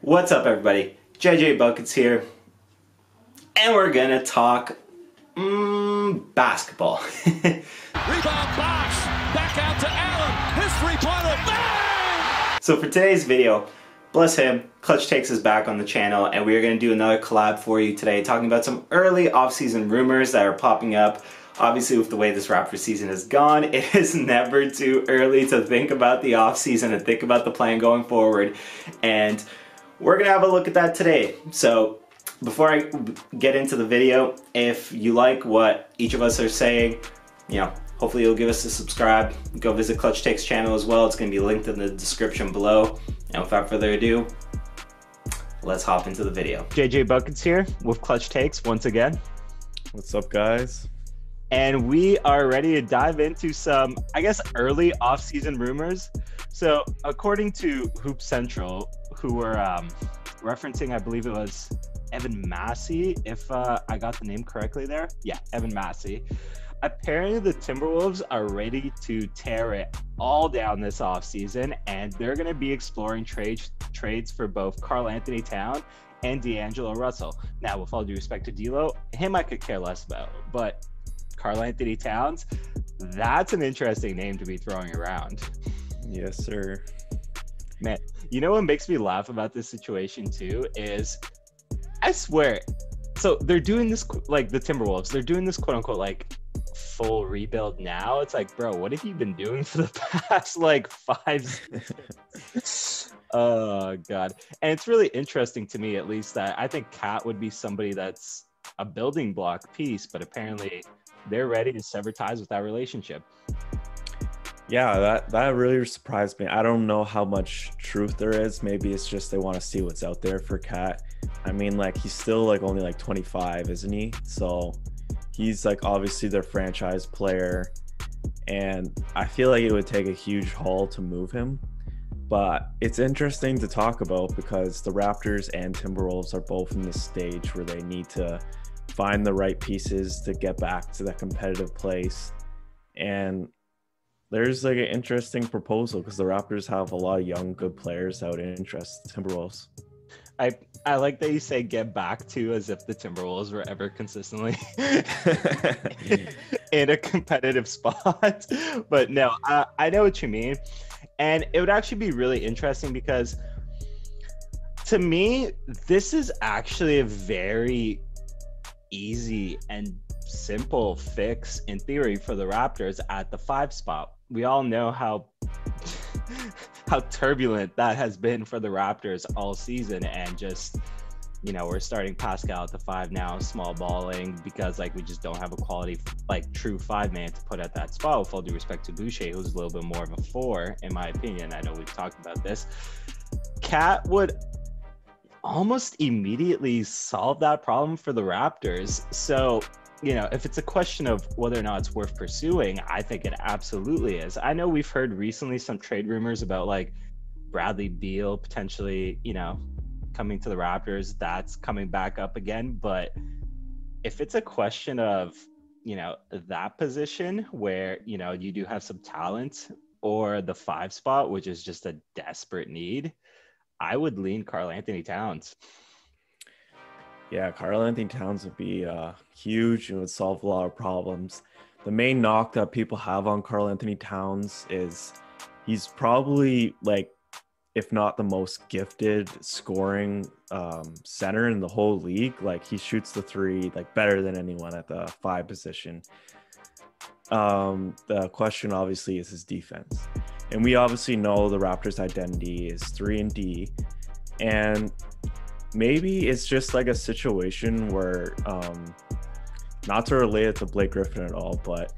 What's up, everybody? JJ Buckets here, and we're gonna talk basketball. Rebound box, back out to Allen. His three-pointer, bang! So for today's video, bless him, Clutch Takes us back on the channel, and we are gonna do another collab for you today, talking about some early off-season rumors that are popping up. Obviously, with the way this Raptors season has gone, it is never too early to think about the off-season and think about the plan going forward. And we're gonna have a look at that today. So before I get into the video, if you like what each of us are saying, hopefully you'll give us a subscribe. Go visit Clutch Takes channel as well. It's gonna be linked in the description below. And without further ado, let's hop into the video. JJ Buckets here with Clutch Takes once again. What's up, guys? And we are ready to dive into some, early off-season rumors. So according to Hoop Central, who were referencing, I believe it was Evan Masai, if I got the name correctly there. Yeah, Evan Masai. Apparently the Timberwolves are ready to tear it all down this offseason, and they're going to be exploring trades for both Karl-Anthony Towns and D'Angelo Russell. Now, with all due respect to D'Lo, him I could care less about, but Karl-Anthony Towns, that's an interesting name to be throwing around. Yes, sir. Man, you know what makes me laugh about this situation too is, I swear, so they're doing this, like the Timberwolves, they're doing this quote unquote like full rebuild now. It's like, bro, what have you been doing for the past like 5 seasons? Oh God. And it's really interesting to me, at least, that I think Cat would be somebody that's a building block piece, but apparently they're ready to sever ties with that relationship. Yeah, that really surprised me. I don't know how much truth there is. Maybe it's just they want to see what's out there for Cat. I mean, like, he's still like only like 25, isn't he? So he's like obviously their franchise player, and I feel like it would take a huge haul to move him. But it's interesting to talk about because the Raptors and Timberwolves are both in this stage where they need to find the right pieces to get back to that competitive place. And there's like an interesting proposal because the Raptors have a lot of young, good players that would interest the Timberwolves. I like that you say get back to as if the Timberwolves were ever consistently in a competitive spot. But no, I know what you mean. And it would actually be really interesting because to me, this is actually a very easy and simple fix in theory for the Raptors at the 5 spot. We all know how turbulent that has been for the Raptors all season, and just, we're starting Pascal at the 5 now, small balling, because like we just don't have a quality like true 5-man to put at that spot, with all due respect to Boucher, who's a little bit more of a 4 in my opinion. I know we've talked about this. Cat would almost immediately solve that problem for the Raptors. So if it's a question of whether or not it's worth pursuing, I think it absolutely is. I know we've heard recently some trade rumors about like Bradley Beal potentially, coming to the Raptors. That's coming back up again. But if it's a question of, that position where, you do have some talent, or the 5 spot, which is just a desperate need, I would lean Karl-Anthony Towns. Yeah, Karl-Anthony Towns would be huge and would solve a lot of problems. The main knock that people have on Karl-Anthony Towns is he's probably like, if not the most gifted scoring center in the whole league. Like, he shoots the 3 like better than anyone at the 5 position. The question obviously is his defense. And we obviously know the Raptors' identity is 3 and D. And maybe it's just like a situation where, not to relate it to Blake Griffin at all, but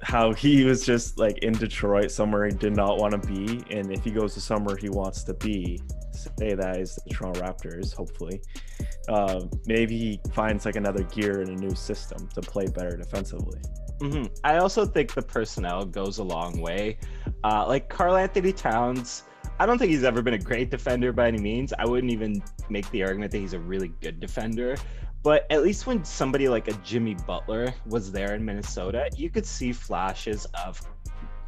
how he was just like in Detroit, somewhere he did not want to be. And if he goes to somewhere he wants to be, say that is the Toronto Raptors, hopefully, maybe he finds like another gear in a new system to play better defensively. Mm-hmm. I also think the personnel goes a long way. Like Karl-Anthony Towns, I don't think he's ever been a great defender by any means. I wouldn't even make the argument that he's a really good defender. But at least when somebody like a Jimmy Butler was there in Minnesota, you could see flashes of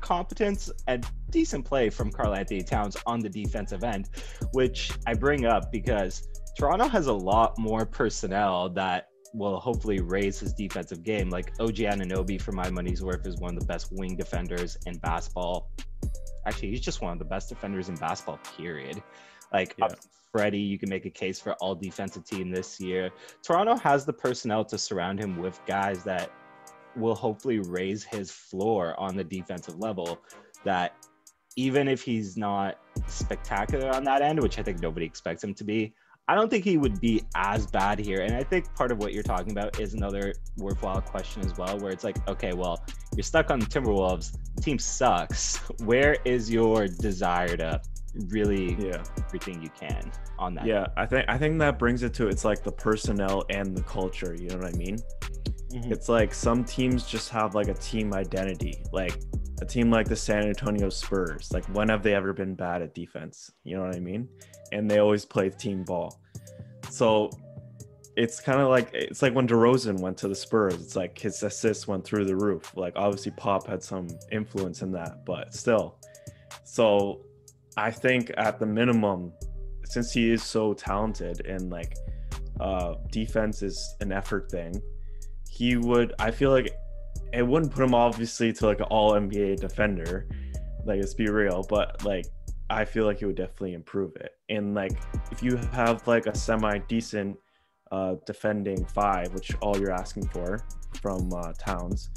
competence and decent play from Karl-Anthony Towns on the defensive end, which I bring up because Toronto has a lot more personnel that will hopefully raise his defensive game. Like OG Anunoby, for my money's worth, is one of the best wing defenders in basketball. Actually, he's just one of the best defenders in basketball, period. Like, Freddie, you can make a case for all defensive team this year. Toronto has the personnel to surround him with guys that will hopefully raise his floor on the defensive level, that even if he's not spectacular on that end, which I think nobody expects him to be, I don't think he would be as bad here. And I think part of what you're talking about is another worthwhile question as well, where it's like, okay, well, you're stuck on the Timberwolves. The team sucks. Where is your desire to really everything you can on that? Yeah, I think that brings it to, it's like the personnel and the culture. You know what I mean? Mm-hmm. It's like some teams just have like a team identity. Like a team like the San Antonio Spurs. Like, when have they ever been bad at defense? You know what I mean? And they always play team ball. So it's kind of like, it's like when DeRozan went to the Spurs, it's like his assists went through the roof. Like, obviously Pop had some influence in that, but still. So I think at the minimum, since he is so talented and like defense is an effort thing, I feel like it wouldn't put him obviously to like an all NBA defender, like, let's be real, but like I feel like he would definitely improve it. And like if you have like a semi decent defending five, which all you're asking for from Towns,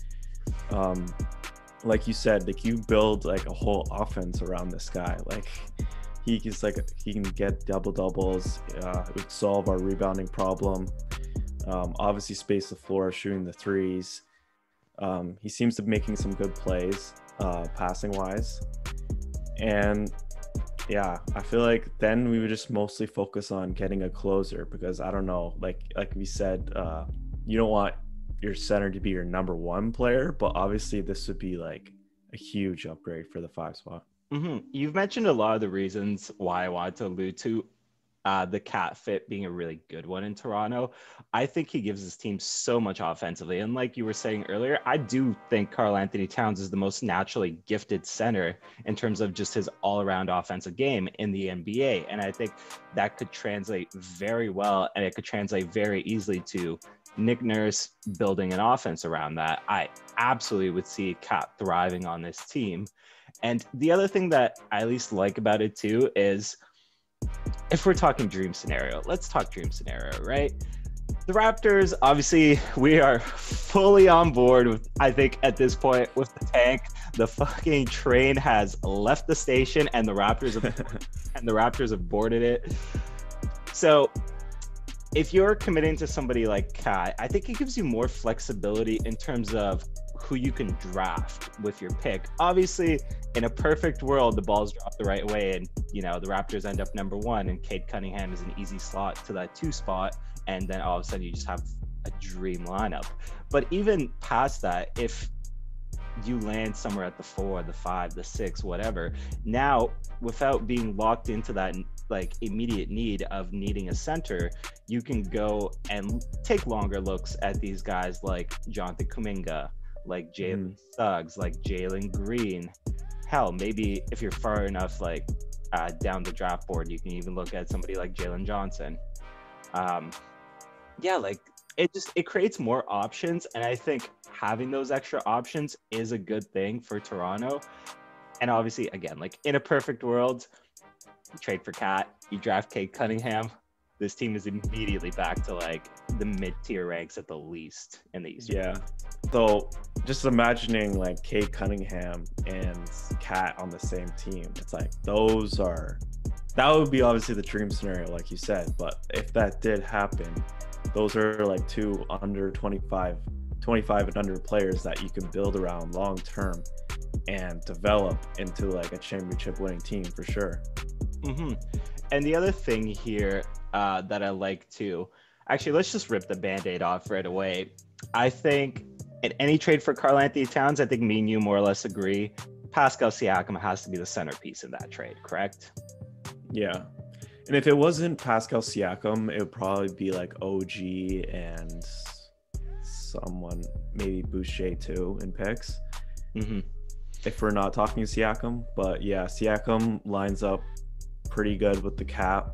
like you said, like you build like a whole offense around this guy. Like he can get double doubles, it would solve our rebounding problem. Obviously space the floor, shooting the threes. He seems to be making some good plays passing wise. And yeah, I feel like then we would just mostly focus on getting a closer, because I don't know, like we said, you don't want your center to be your number one player, but obviously this would be like a huge upgrade for the 5 spot. Mm-hmm. You've mentioned a lot of the reasons why I wanted to allude to the Cat fit being a really good one in Toronto. I think he gives his team so much offensively. And like you were saying earlier, I do think Karl-Anthony Towns is the most naturally gifted center in terms of just his all-around offensive game in the NBA. And I think that could translate very well, and it could translate very easily to Nick Nurse building an offense around that. I absolutely would see Cat thriving on this team. And the other thing that I at least like about it too is, if we're talking dream scenario, let's talk dream scenario, right? The Raptors, obviously, we are fully on board with, I think at this point, with the tank. The fucking train has left the station, and the Raptors have boarded it. So if you're committing to somebody like Cat, I think it gives you more flexibility in terms of who you can draft with your pick. Obviously, in a perfect world, the ball's dropped the right way, and the Raptors end up number one, and Cade Cunningham is an easy slot to that 2 spot, and then all of a sudden you just have a dream lineup. But even past that, if you land somewhere at the 4, the 5, the 6, whatever, now without being locked into that like immediate need of needing a center, you can go and take longer looks at these guys like Jonathan Kuminga, like Jalen Suggs, like Jalen Green. Hell, maybe if you're far enough like down the draft board, you can even look at somebody like Jalen Johnson. Like it creates more options, and I think having those extra options is a good thing for Toronto. And obviously, again, like in a perfect world, you trade for Cat, you draft Cade Cunningham, this team is immediately back to like the mid-tier ranks at the least in the East. Yeah. So just imagining like Cade Cunningham and Cat on the same team, it's like that would be obviously the dream scenario, like you said. But if that did happen, those are like 2 under 25 and under players that you can build around long term and develop into like a championship winning team for sure. Mm-hmm. And the other thing here that I like too, actually, let's just rip the Band-Aid off right away. I think in any trade for Karl-Anthony Towns, I think me and you more or less agree, Pascal Siakam has to be the centerpiece in that trade, correct? Yeah. And if it wasn't Pascal Siakam, it would probably be like OG and someone, maybe Boucher too, in picks. Mm-hmm. if we're not talking Siakam. But yeah, Siakam lines up pretty good with the cap.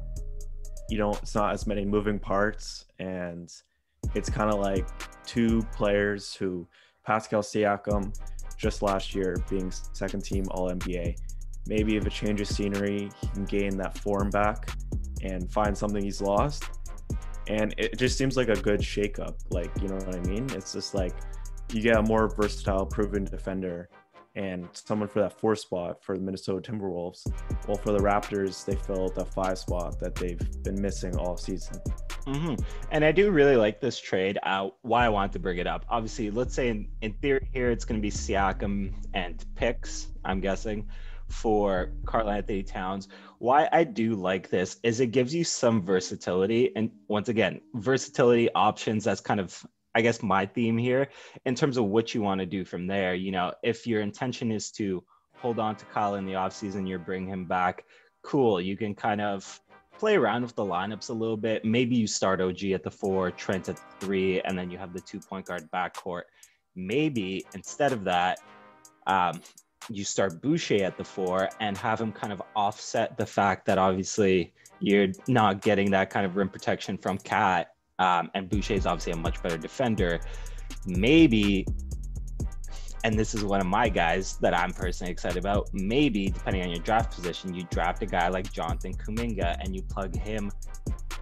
It's not as many moving parts, and it's kind of like two players who, Pascal Siakam, just last year being second team All-NBA. Maybe if a change of scenery, he can gain that form back and find something he's lost. And it just seems like a good shakeup. Like, you know what I mean? It's just like you get a more versatile, proven defender and someone for that 4 spot for the Minnesota Timberwolves. Well, for the Raptors, they filled the 5 spot that they've been missing all season. Mm-hmm. And I do really like this trade. Why I want to bring it up. Obviously, let's say in theory here, it's going to be Siakam and picks, I'm guessing, for Karl-Anthony Towns. Why I do like this is it gives you some versatility. And once again, versatility options, that's kind of, I guess, my theme here in terms of what you want to do from there. If your intention is to hold on to Kyle in the offseason, you're bringing him back, cool. You can kind of play around with the lineups a little bit. Maybe you start OG at the 4, Trent at the 3, and then you have the 2 point guard backcourt. Maybe instead of that, you start Boucher at the 4 and have him kind of offset the fact that obviously you're not getting that kind of rim protection from Cat. And Boucher is obviously a much better defender. Maybe, and this is one of my guys that I'm personally excited about, maybe depending on your draft position, you draft a guy like Jonathan Kuminga and you plug him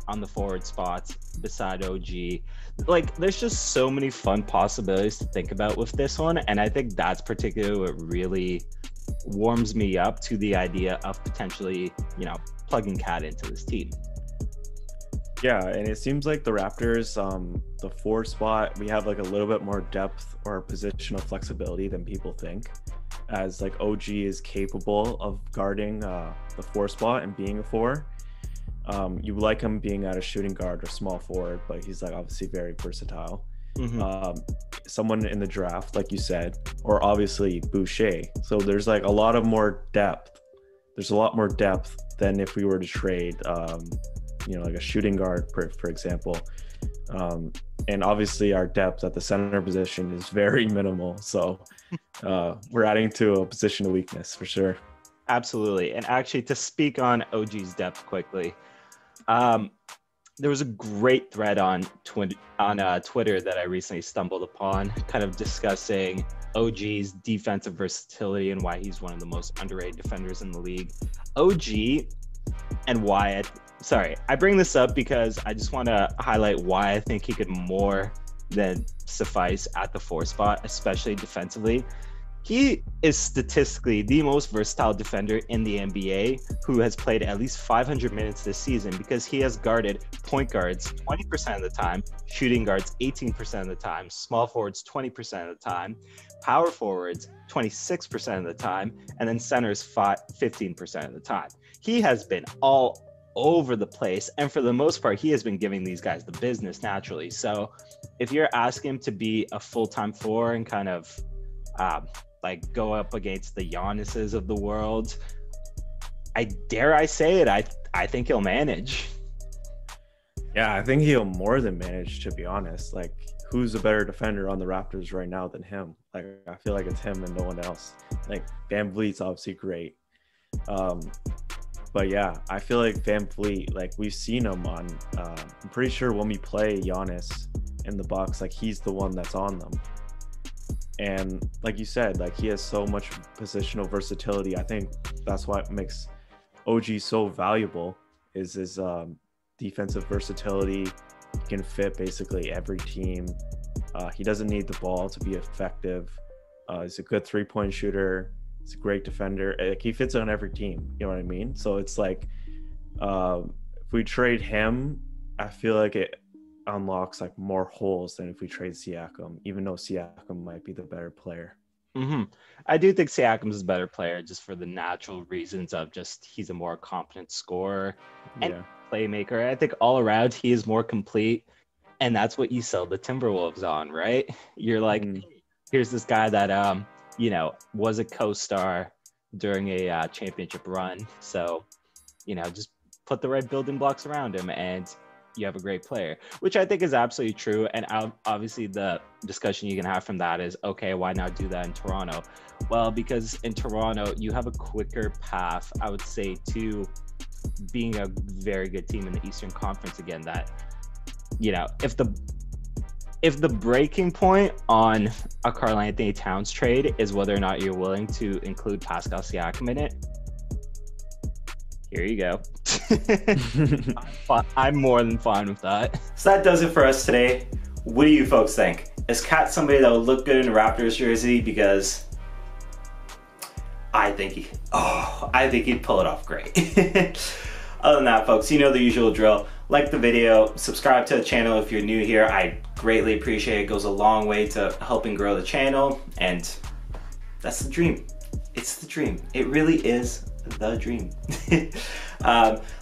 on the forward spots beside OG. Like, there's just so many fun possibilities to think about with this one. And I think that's particularly what really warms me up to the idea of potentially, plugging Cat into this team. Yeah, and it seems like the Raptors, the 4 spot, we have like a little bit more depth or positional flexibility than people think, as like OG is capable of guarding the 4 spot and being a 4. You like him being at a shooting guard or small forward, but he's like obviously very versatile. Mm-hmm. Someone in the draft, like you said, or obviously Boucher. So there's like a lot of more depth. There's a lot more depth than if we were to trade like a shooting guard, for example. And obviously our depth at the center position is very minimal. So we're adding to a position of weakness for sure. Absolutely. And actually, to speak on OG's depth quickly, there was a great thread on Twitter that I recently stumbled upon, kind of discussing OG's defensive versatility and why he's one of the most underrated defenders in the league. OG and why I bring this up because I just want to highlight why I think he could more than suffice at the 4 spot, especially defensively. He is statistically the most versatile defender in the NBA who has played at least 500 minutes this season because he has guarded point guards 20% of the time, shooting guards 18% of the time, small forwards 20% of the time, power forwards 26% of the time, and then centers 15% of the time. He has been all over the place, and for the most part, he has been giving these guys the business naturally. So if you're asking him to be a full-time 4 and kind of go up against the Giannis's of the world, I say it, I think he'll manage. Yeah, I think he'll more than manage, to be honest. Like, who's a better defender on the Raptors right now than him? Like, I feel like it's him and no one else. Like, Van Vliet's obviously great. But yeah, I feel like Van Vliet, like we've seen him on, I'm pretty sure when we play Giannis in the Bucks, like he's the one that's on them. And like you said, like he has so much positional versatility. I think that's what makes OG so valuable is his defensive versatility. He can fit basically every team. He doesn't need the ball to be effective. He's a good 3-point shooter. He's a great defender. Like, he fits on every team. You know what I mean? So it's like if we trade him, I feel like it unlocks like more holes than if we trade Siakam, even though Siakam might be the better player. Mm-hmm. I do think Siakam is a better player just for the natural reasons of just he's a more competent scorer and playmaker. I think all around he is more complete, and that's what you sell the Timberwolves on, right? You're like, here's this guy that was a co-star during a championship run. So, just put the right building blocks around him. And you have a great player, which I think is absolutely true. And obviously the discussion you can have from that is, okay, why not do that in Toronto? Well, because in Toronto, you have a quicker path, I would say, to being a very good team in the Eastern Conference again. That, you know, if the breaking point on a Karl-Anthony Towns trade is whether or not you're willing to include Pascal Siakam in it, here you go. I'm more than fine with that. So that does it for us today. What do you folks think? Is Cat somebody that would look good in a Raptors jersey? Because I think he'd pull it off great. Other than that, folks, you know the usual drill. Like the video, subscribe to the channel if you're new here. I greatly appreciate it. It goes a long way to helping grow the channel, and that's the dream. It's the dream. It really is the dream.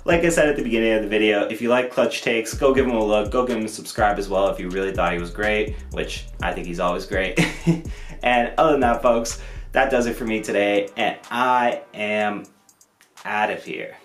Like I said at the beginning of the video, if you like Clutch Takes, go give him a look. Go give him a subscribe as well if you really thought he was great, which I think he's always great. And other than that, folks, that does it for me today, and I am out of here.